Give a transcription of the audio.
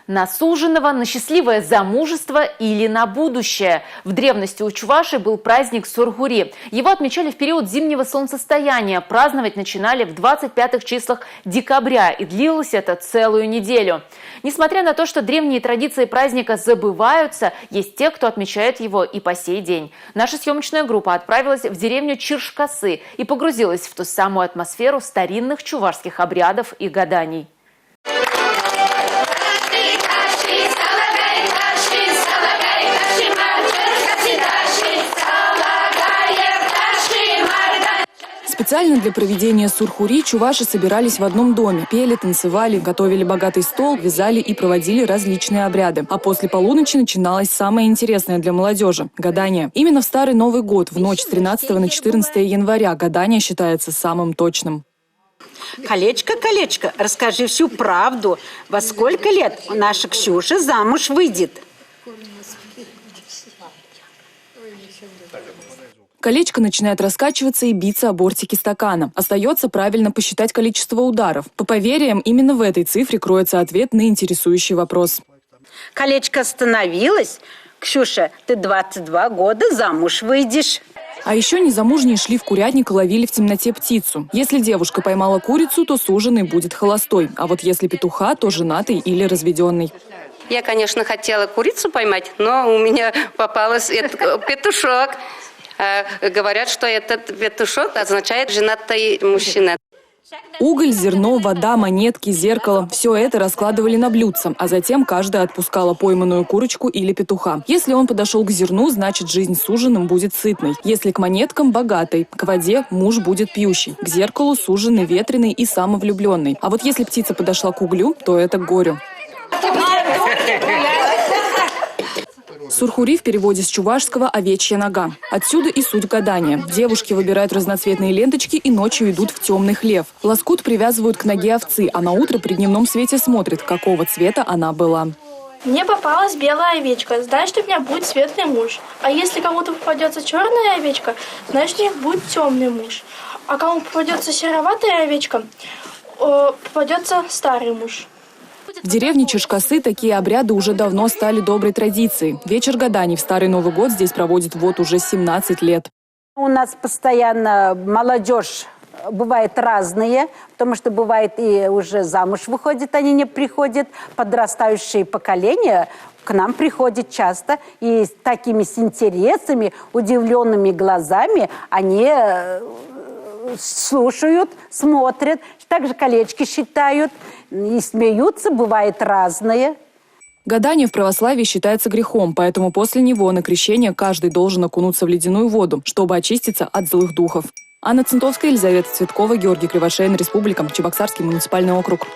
На суженого, на счастливое замужество или на будущее. В древности у чувашей был праздник Сургури. Его отмечали в период зимнего солнцестояния. Праздновать начинали в 25-х числах декабря, и длилось это целую неделю. Несмотря на то, что древние традиции праздника забываются, есть те, кто отмечает его и по сей день. Наша съемочная группа отправилась в деревню Чиршкасы и погрузилась в ту самую атмосферу старинных чувашских обрядов и гаданий. Специально для проведения Сургури чуваши собирались в одном доме, пели, танцевали, готовили богатый стол, вязали и проводили различные обряды. А после полуночи начиналось самое интересное для молодежи – гадание. Именно в Старый Новый год, в ночь с 13 на 14 января, гадание считается самым точным. Колечко, колечко, расскажи всю правду. Во сколько лет наша Ксюша замуж выйдет? Колечко начинает раскачиваться и биться о бортики стакана. Остается правильно посчитать количество ударов. По поверьям, именно в этой цифре кроется ответ на интересующий вопрос. Колечко остановилось. Ксюша, ты 22 года замуж выйдешь. А еще незамужние шли в курятник и ловили в темноте птицу. Если девушка поймала курицу, то суженый будет холостой. А вот если петуха, то женатый или разведенный. Я, конечно, хотела курицу поймать, но у меня попался петушок. Говорят, что этот петушок означает «женатый мужчина». Уголь, зерно, вода, монетки, зеркало – все это раскладывали на блюдце, а затем каждая отпускала пойманную курочку или петуха. Если он подошел к зерну, значит жизнь с суженым будет сытной. Если к монеткам – богатой, к воде – муж будет пьющий, к зеркалу – суженый, ветреный и самовлюбленный. А вот если птица подошла к углю, то это к горю. Сургури в переводе с чувашского «овечья нога». Отсюда и суть гадания. Девушки выбирают разноцветные ленточки и ночью идут в темный хлев. Лоскут привязывают к ноге овцы, а на утро при дневном свете смотрят, какого цвета она была. Мне попалась белая овечка, значит, у меня будет светлый муж. А если кому-то попадется черная овечка, значит, у них будет темный муж. А кому попадется сероватая овечка, попадется старый муж. В деревне Чиршкасы такие обряды уже давно стали доброй традицией. Вечер гаданий в Старый Новый год здесь проводят вот уже 17 лет. У нас постоянно молодежь бывает разные, потому что бывает и уже замуж выходит, они не приходят. Подрастающее поколение к нам приходит часто, и с такими с интересами, удивленными глазами они слушают, смотрят, также колечки считают и смеются, бывает разное. Гадание в православии считается грехом, поэтому после него на крещение каждый должен окунуться в ледяную воду, чтобы очиститься от злых духов. Анна Центовская, Елизавета Цветкова, Георгий Кривошеин, Республика, Чебоксарский муниципальный округ.